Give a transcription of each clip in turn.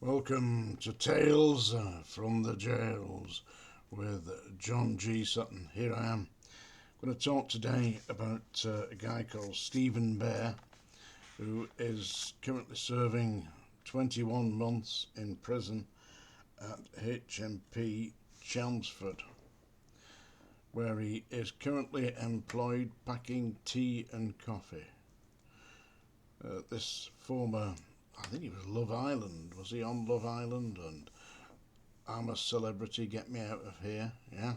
Welcome to Tales from the Jails with John G. Sutton. Here I am. I'm going to talk today about a guy called Stephen Bear, who is currently serving 21 months in prison at HMP Chelmsford, where he is currently employed packing tea and coffee. This former, I think he was Love Island. Was he on Love Island? And I'm a Celebrity, Get Me Out of Here. Yeah.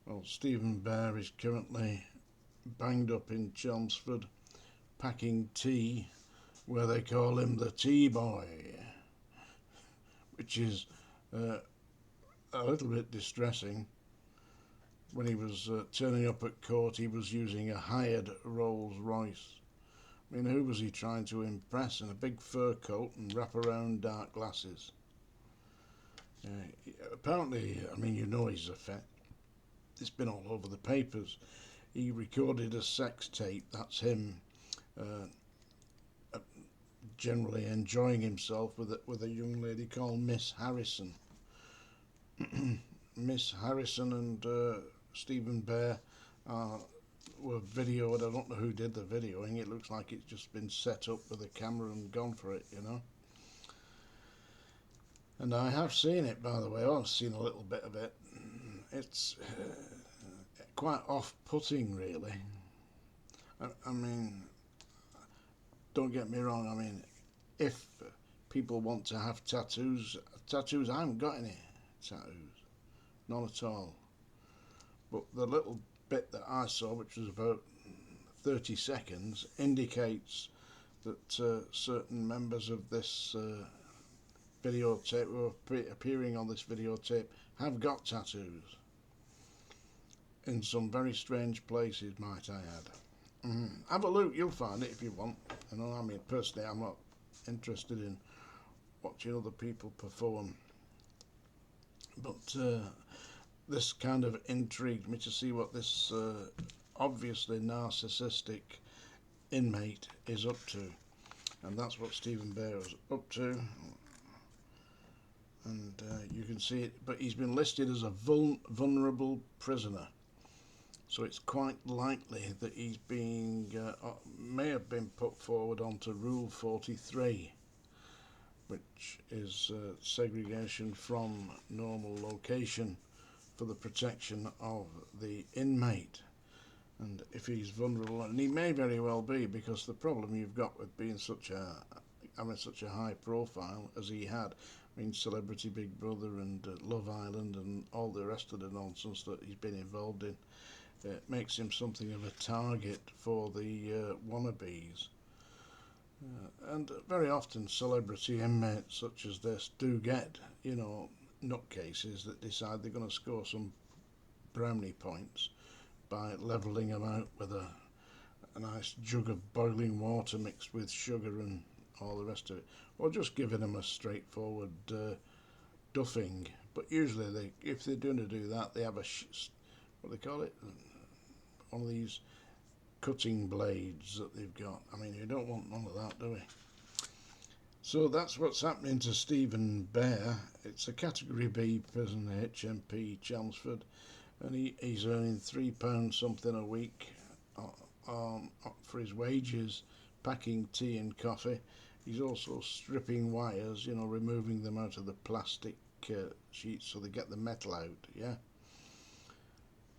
Well, Stephen Bear is currently banged up in Chelmsford packing tea, where they call him the Tea Boy, which is a little bit distressing. When he was turning up at court, he was using a hired Rolls Royce. I mean, who was he trying to impress in a big fur coat and wrap-around dark glasses? Apparently, I mean, you know his effect. It's been all over the papers. He recorded a sex tape. That's him generally enjoying himself with a young lady called Miss Harrison. Miss Harrison and Stephen Bear were videoed. I don't know who did the videoing. It looks like it's just been set up with a camera and gone for it, you know. And I have seen it, by the way. I've seen a little bit of it. It's quite off-putting, really. I mean, don't get me wrong. I mean, if people want to have tattoos, I haven't got any tattoos. None at all. But the little bit that I saw, which was about 30 seconds, indicates that certain members of this videotape who are appearing on this videotape have got tattoos in some very strange places, might I add. Have a look, you'll find it if you want. You know, I mean, personally, I'm not interested in watching other people perform, but this kind of intrigued me to see what this obviously narcissistic inmate is up to, and that's what Stephen Bear is up to. And you can see it, but he's been listed as a vulnerable prisoner, so it's quite likely that he's being may have been put forward onto Rule 43, which is segregation from normal location for the protection of the inmate. And if he's vulnerable, and he may very well be, because the problem you've got with being having such a high profile as he had, I mean, Celebrity Big Brother and Love Island and all the rest of the nonsense that he's been involved in, makes him something of a target for the wannabes. And very often celebrity inmates such as this do get, you know, nutcases that decide they're going to score some brownie points by levelling them out with a nice jug of boiling water mixed with sugar and all the rest of it, or just giving them a straightforward duffing. But usually, if they're going to do that, they have what do they call it? One of these cutting blades that they've got. I mean, you don't want none of that, do we? So that's what's happening to Stephen Bear. It's a Category B prison, HMP Chelmsford, and he's earning £3 something a week for his wages, packing tea and coffee. He's also stripping wires, you know, removing them out of the plastic sheets so they get the metal out, yeah.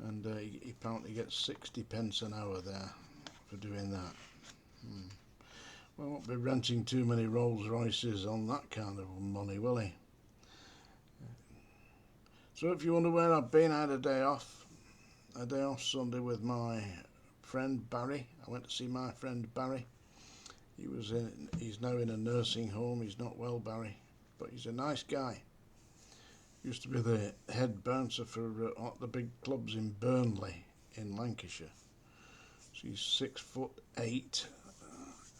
And he apparently gets 60 pence an hour there for doing that. Well, won't be renting too many Rolls Royces on that kind of money, will he? So if you wonder where I've been, I had a day off Sunday with my friend Barry. I went to see my friend Barry. He's now in a nursing home. He's not well, Barry, but he's a nice guy. Used to be the head bouncer for the big clubs in Burnley in Lancashire. So he's 6'8"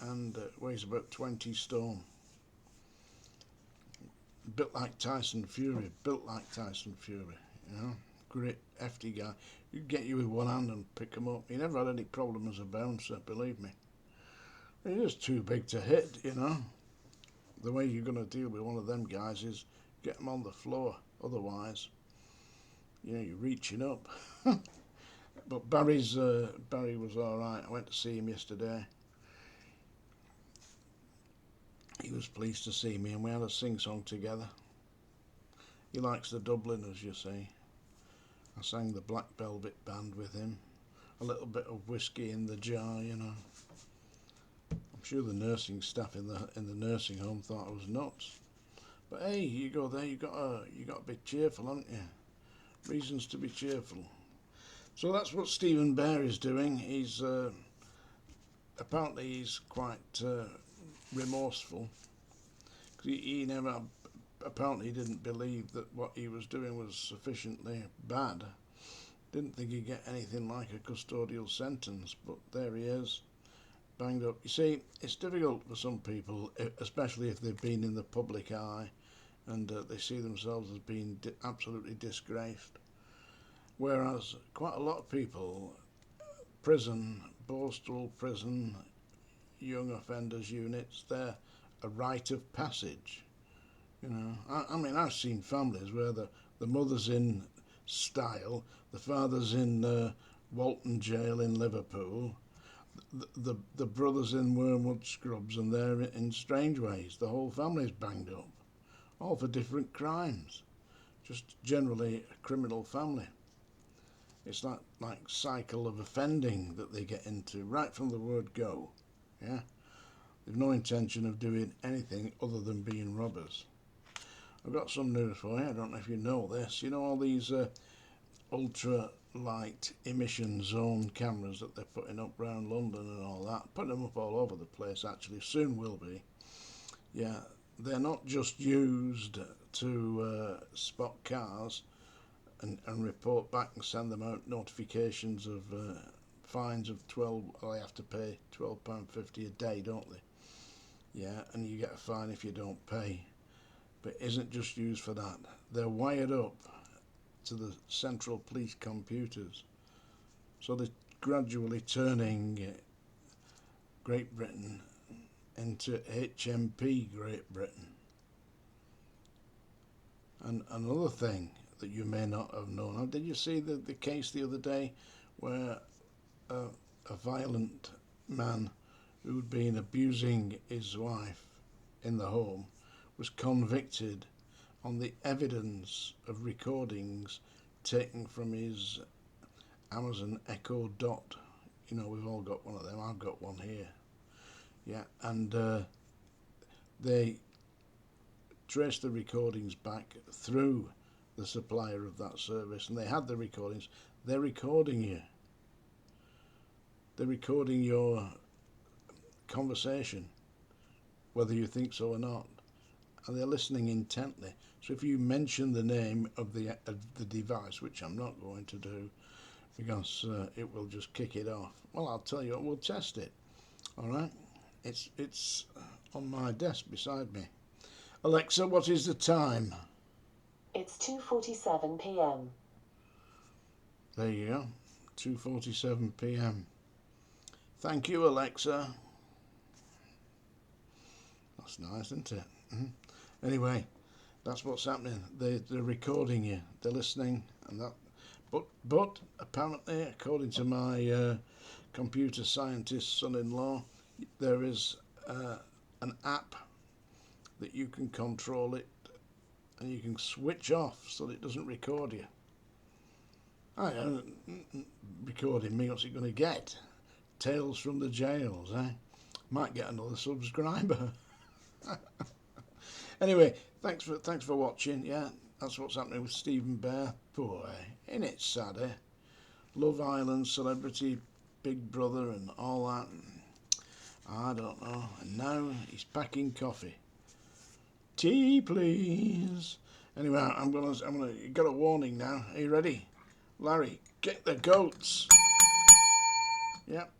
and weighs about 20 stone. Built like Tyson Fury, you know. Great, hefty guy. He'd get you with one hand and pick him up. He never had any problem as a bouncer, believe me. He's just too big to hit, you know. the way you're going to deal with one of them guys is get them on the floor. Otherwise, you know, you're reaching up. But Barry was all right. I went to see him yesterday. He was pleased to see me, and we had a sing-song together. He likes the Dubliners, you see. I sang the Black Velvet Band with him. A little bit of whiskey in the jar, you know. I'm sure the nursing staff in the nursing home thought I was nuts. But hey, you go there, you got to be cheerful, haven't you? Reasons to be cheerful. So that's what Stephen Bear is doing. He's apparently he's quite remorseful. He never apparently didn't believe that what he was doing was sufficiently bad. Didn't think he'd get anything like a custodial sentence, but there he is, banged up. You see, it's difficult for some people, especially if they've been in the public eye and they see themselves as being absolutely disgraced. Whereas quite a lot of people, prison, Borstal prison, young offenders units, they're a rite of passage. You know, I mean, I've seen families where the mother's in Style, the father's in Walton Jail in Liverpool, the brother's in Wormwood Scrubs, and they're in Strangeways. The whole family's banged up, all for different crimes. Just generally a criminal family. It's that like cycle of offending that they get into right from the word go. Yeah, they've no intention of doing anything other than being robbers. I've got some news for you. I don't know if you know this. You know all these ultra light emission zone cameras that they're putting up around London and all that, putting them up all over the place actually, soon will be. Yeah, they're not just used to spot cars and report back and send them out notifications of fines of 12, well, they have to pay £12.50 a day, don't they? Yeah, and you get a fine if you don't pay. But it isn't just used for that. They're wired up to the central police computers. So they're gradually turning Great Britain into HMP Great Britain. And another thing that you may not have known, did you see the case the other day where a violent man who'd been abusing his wife in the home was convicted on the evidence of recordings taken from his Amazon Echo Dot. You know, we've all got one of them. I've got one here. Yeah, and they traced the recordings back through the supplier of that service, and they had the recordings. They're recording you. They're recording your conversation, whether you think so or not. And they're listening intently. So if you mention the name of the device, which I'm not going to do, because it will just kick it off. Well, I'll tell you what, we'll test it. All right, it's on my desk beside me. Alexa, what is the time? It's 2:47 p.m. There you go, 2:47 p.m. Thank you, Alexa. That's nice, isn't it? Anyway, that's what's happening. They're recording you. They're listening, and that. But apparently, according to my computer scientist son-in-law, there is an app that you can control it, and you can switch off so that it doesn't record you. Recording me, what's it going to get? Tales from the jails, eh? Might get another subscriber. Anyway, thanks for watching. Yeah, that's what's happening with Stephen Bear. Boy, ain't it sad, eh? Love Island, Celebrity, Big Brother, and all that. I don't know. And now he's packing coffee. Tea, please. Anyway, I'm gonna. You got a warning now. Are you ready, Larry? Get the goats. Yep.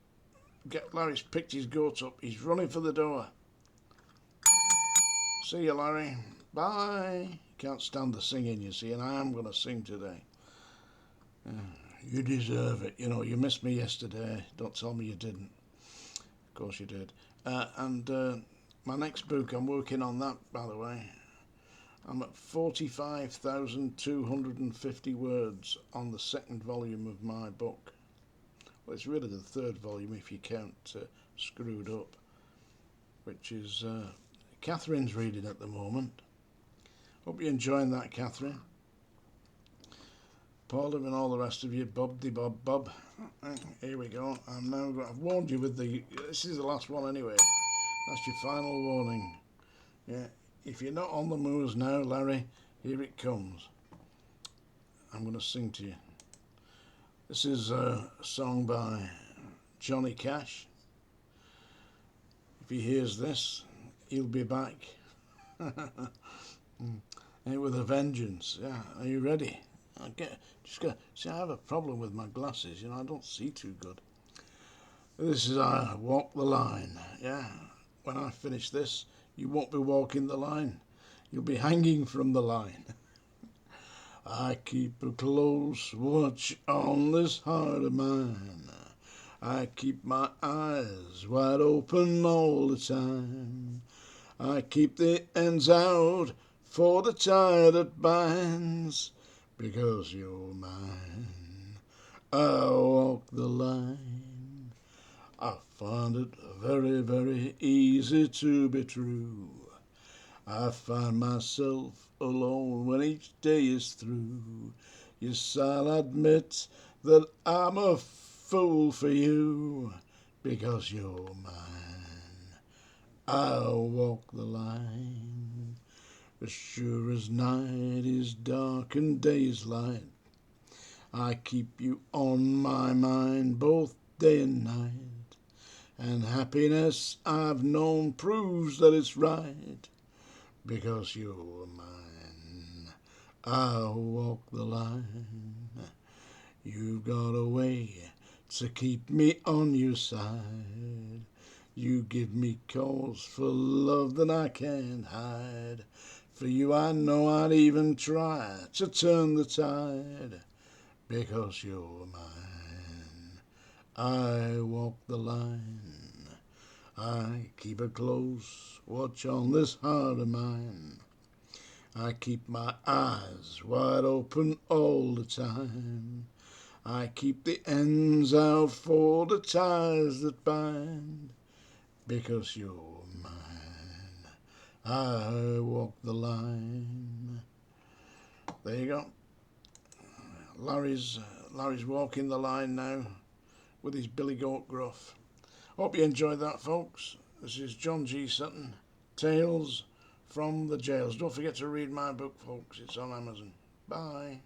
Larry's picked his goats up. He's running for the door. See you, Larry. Bye. Can't stand the singing, you see, and I am going to sing today. You deserve it. You know, you missed me yesterday. Don't tell me you didn't. Of course you did. And My next book, I'm working on that, by the way. I'm at 45,250 words on the second volume of my book. Well, it's really the third volume if you count Screwed Up, which is Catherine's reading at the moment. Hope you're enjoying that, Catherine. Paula and all the rest of you, Bob de Bob Bob. Here we go. I've warned you with this is the last one anyway. That's your final warning. Yeah, if you're not on the moors now, Larry, here it comes. I'm going to sing to you. This is a song by Johnny Cash. If he hears this, he'll be back. And with a vengeance. Yeah, are you ready? I have a problem with my glasses, I don't see too good. This is I Walk the Line. Yeah, when I finish this, you won't be walking the line. You'll be hanging from the line. I keep a close watch on this heart of mine. I keep my eyes wide open all the time. I keep the ends out for the tie that binds. Because you're mine, I walk the line. I find it very, very easy to be true. I find myself alone when each day is through. Yes, I'll admit that I'm a fool for you. Because you're mine, I'll walk the line. As sure as night is dark and day is light, I keep you on my mind both day and night. And happiness I've known proves that it's right. Because you're mine, I'll walk the line. You've got a way to keep me on your side. You give me cause for love that I can't hide. For you I know I'd even try to turn the tide. Because you're mine, I walk the line. I keep a close watch on this heart of mine. I keep my eyes wide open all the time. I keep the ends out for the ties that bind. Because you're mine, I walk the line. There you go. Larry's walking the line now with his Billy Goat gruff. Hope you enjoyed that, folks. This is John G. Sutton, Tales from the Jails. Don't forget to read my book, folks. It's on Amazon. Bye.